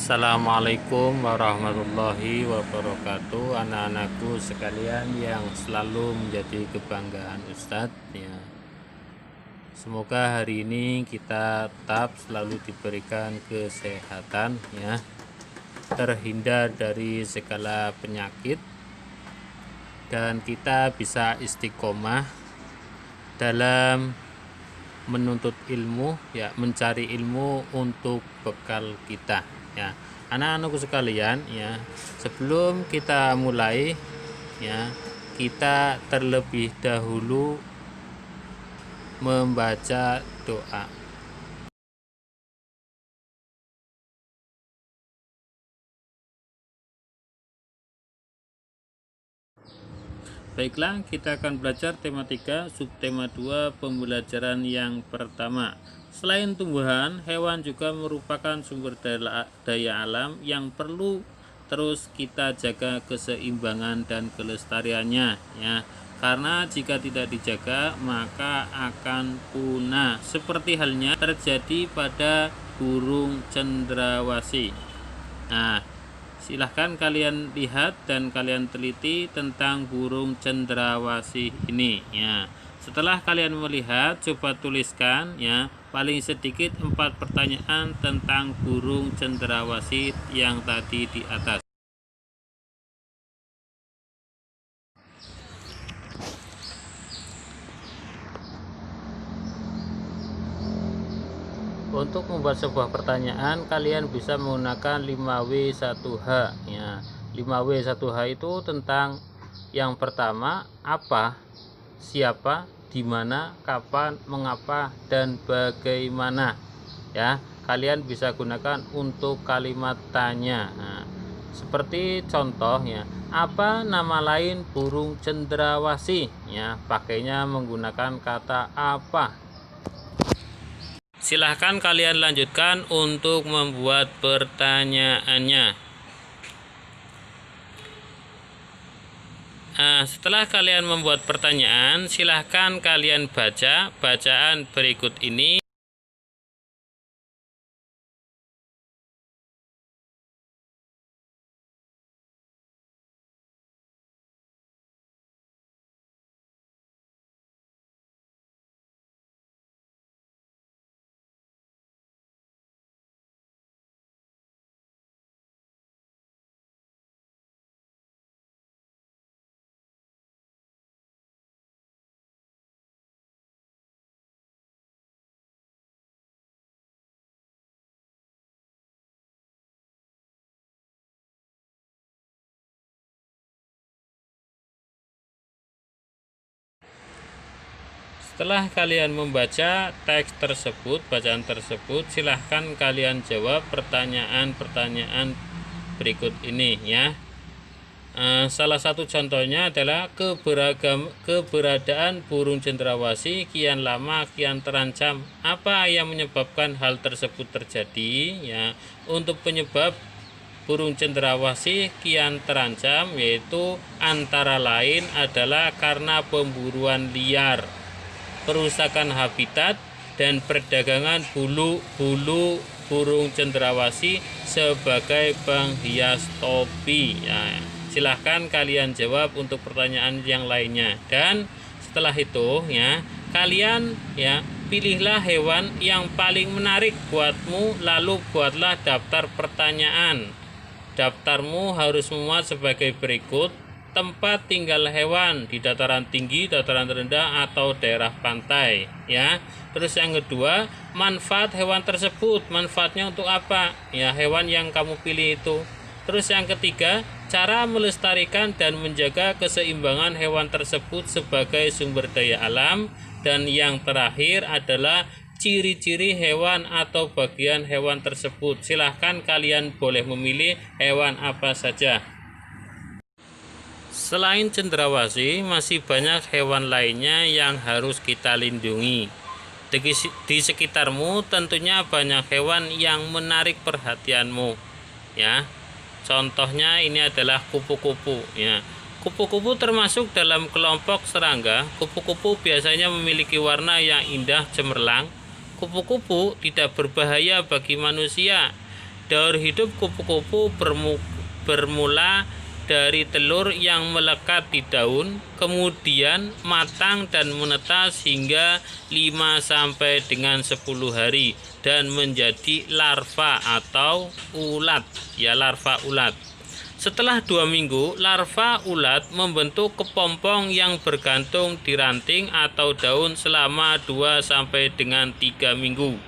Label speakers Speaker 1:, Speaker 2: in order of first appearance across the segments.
Speaker 1: Assalamualaikum warahmatullahi wabarakatuh, anak-anakku sekalian yang selalu menjadi kebanggaan Ustadz ya. Semoga hari ini kita tetap selalu diberikan kesehatan ya, terhindar dari segala penyakit, dan kita bisa istiqomah dalam menuntut ilmu ya, mencari ilmu untuk bekal kita ya. Anak-anakku sekalian ya, sebelum kita mulai ya, kita terlebih dahulu membaca doa. Baiklah, kita akan belajar tema 3, subtema 2, pembelajaran yang pertama. Selain tumbuhan, hewan juga merupakan sumber daya alam yang perlu terus kita jaga keseimbangan dan kelestariannya ya. Karena jika tidak dijaga maka akan punah, seperti halnya terjadi pada burung cendrawasih. Nah, silahkan kalian lihat dan kalian teliti tentang burung cendrawasih ini ya. Setelah kalian melihat, coba tuliskan ya, paling sedikit 4 pertanyaan tentang burung cendrawasih yang tadi di atas. Untuk membuat sebuah pertanyaan, kalian bisa menggunakan 5W1H ya. 5W1H itu tentang yang pertama, apa, siapa, di mana, kapan, mengapa, dan bagaimana ya. Kalian bisa gunakan untuk kalimat tanya. Nah, seperti contohnya, apa nama lain burung cendrawasih ya, pakainya menggunakan kata apa. Silahkan kalian lanjutkan untuk membuat pertanyaannya. Nah, setelah kalian membuat pertanyaan, silahkan kalian baca bacaan berikut ini. Setelah kalian membaca teks tersebut, bacaan tersebut, silahkan kalian jawab pertanyaan-pertanyaan berikut ini ya. Salah satu contohnya adalah keberadaan burung cendrawasih kian lama kian terancam. Apa yang menyebabkan hal tersebut terjadi ya? Untuk penyebab burung cendrawasih kian terancam yaitu antara lain adalah karena pemburuan liar, perusakan habitat, dan perdagangan bulu burung cendrawasih sebagai penghias topi ya. Silahkan kalian jawab untuk pertanyaan yang lainnya, dan setelah itu ya, kalian ya, pilihlah hewan yang paling menarik buatmu, lalu buatlah daftar pertanyaan. Daftarmu harus memuat sebagai berikut: tempat tinggal hewan di dataran tinggi, dataran rendah, atau daerah pantai ya. Terus yang kedua, manfaat hewan tersebut, manfaatnya untuk apa ya, hewan yang kamu pilih itu. Terus yang ketiga, cara melestarikan dan menjaga keseimbangan hewan tersebut sebagai sumber daya alam. Dan yang terakhir adalah ciri-ciri hewan atau bagian hewan tersebut. Silahkan kalian boleh memilih hewan apa saja. Selain cendrawasih, masih banyak hewan lainnya yang harus kita lindungi. Di sekitarmu tentunya banyak hewan yang menarik perhatianmu ya. Contohnya ini adalah kupu-kupu ya. Kupu-kupu termasuk dalam kelompok serangga. Kupu-kupu biasanya memiliki warna yang indah cemerlang. Kupu-kupu tidak berbahaya bagi manusia. Daur hidup kupu-kupu bermula dari telur yang melekat di daun, kemudian matang dan menetas hingga 5 sampai dengan 10 hari dan menjadi larva atau ulat, ya larva ulat. Setelah 2 minggu, larva ulat membentuk kepompong yang bergantung di ranting atau daun selama 2 sampai dengan 3 minggu.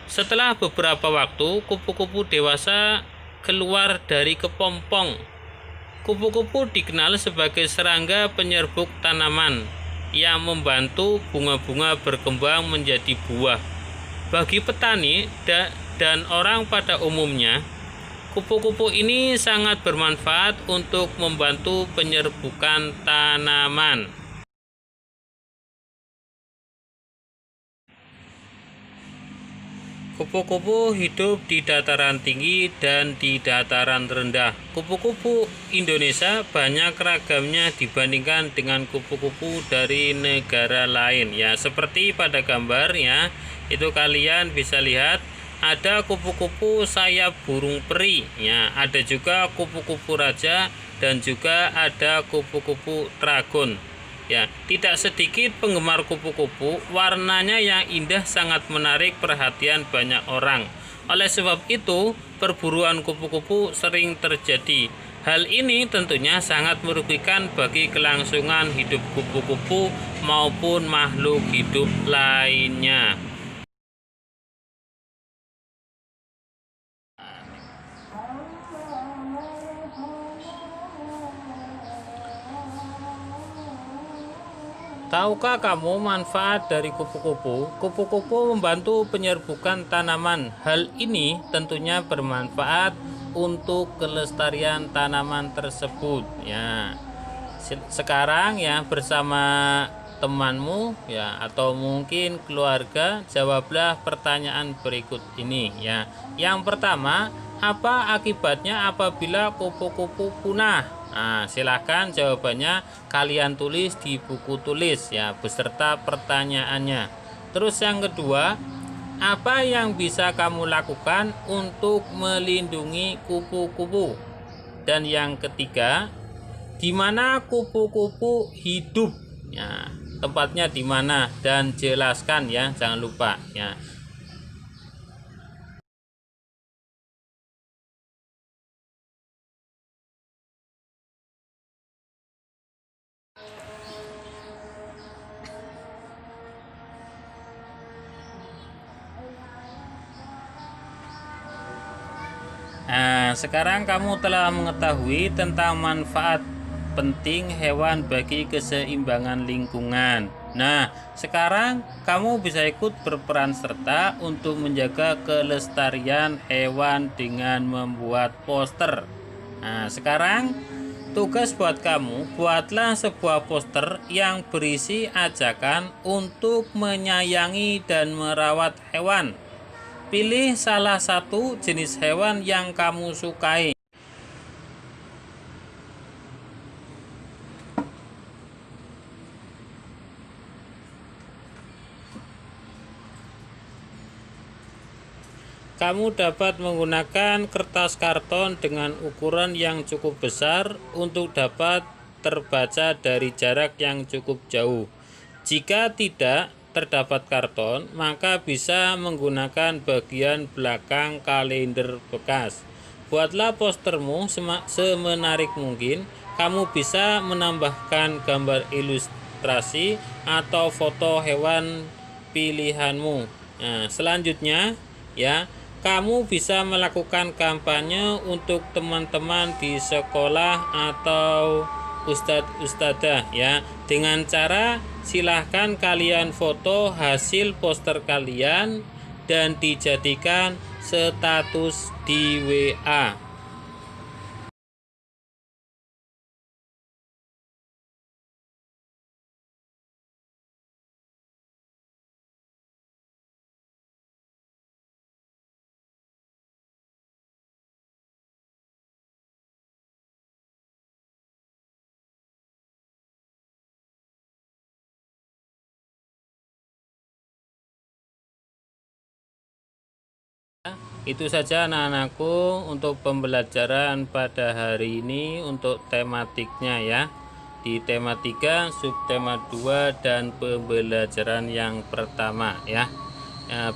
Speaker 1: Setelah beberapa waktu, kupu-kupu dewasa keluar dari kepompong. Kupu-kupu dikenal sebagai serangga penyerbuk tanaman yang membantu bunga-bunga berkembang menjadi buah. Bagi petani dan orang pada umumnya, kupu-kupu ini sangat bermanfaat untuk membantu penyerbukan tanaman. Kupu-kupu hidup di dataran tinggi dan di dataran rendah. Kupu-kupu Indonesia banyak ragamnya dibandingkan dengan kupu-kupu dari negara lain, ya. Seperti pada gambar, ya, itu kalian bisa lihat ada kupu-kupu sayap burung peri, ya. Ada juga kupu-kupu raja dan juga ada kupu-kupu dragon. Ya, tidak sedikit penggemar kupu-kupu, warnanya yang indah sangat menarik perhatian banyak orang. Oleh sebab itu, perburuan kupu-kupu sering terjadi. Hal ini tentunya sangat merugikan bagi kelangsungan hidup kupu-kupu maupun makhluk hidup lainnya. Tahukah kamu manfaat dari kupu-kupu? Kupu-kupu membantu penyerbukan tanaman. Hal ini tentunya bermanfaat untuk kelestarian tanaman tersebut. Ya, sekarang ya bersama temanmu ya atau mungkin keluarga, jawablah pertanyaan berikut ini ya. Yang pertama, apa akibatnya apabila kupu-kupu punah? Nah, silahkan jawabannya kalian tulis di buku tulis ya beserta pertanyaannya. Terus yang kedua, apa yang bisa kamu lakukan untuk melindungi kupu-kupu? Dan yang ketiga, di mana kupu-kupu hidup? Ya, tempatnya di mana dan jelaskan ya, jangan lupa ya. Nah, sekarang kamu telah mengetahui tentang manfaat penting hewan bagi keseimbangan lingkungan. Nah, sekarang kamu bisa ikut berperan serta untuk menjaga kelestarian hewan dengan membuat poster. Nah, sekarang tugas buat kamu, buatlah sebuah poster yang berisi ajakan untuk menyayangi dan merawat hewan. Pilih salah satu jenis hewan yang kamu sukai. Kamu dapat menggunakan kertas karton dengan ukuran yang cukup besar untuk dapat terbaca dari jarak yang cukup jauh. Jika tidak terdapat karton, maka bisa menggunakan bagian belakang kalender bekas. Buatlah postermu semenarik mungkin. Kamu bisa menambahkan gambar ilustrasi atau foto hewan pilihanmu. Nah, selanjutnya ya, kamu bisa melakukan kampanye untuk teman-teman di sekolah atau ustadz-ustadzah ya. Dengan cara silahkan kalian foto hasil poster kalian dan dijadikan status di WA. Itu saja anak-anakku untuk pembelajaran pada hari ini untuk tematiknya ya. Di tema 3, subtema 2 dan pembelajaran yang pertama ya.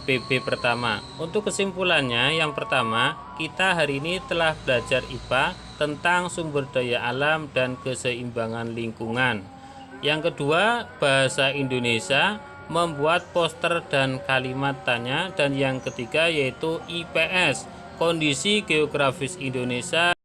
Speaker 1: PB pertama. Untuk kesimpulannya, yang pertama, kita hari ini telah belajar IPA tentang sumber daya alam dan keseimbangan lingkungan. Yang kedua, bahasa Indonesia, membuat poster dan kalimat tanya. Dan yang ketiga yaitu IPS, kondisi geografis Indonesia.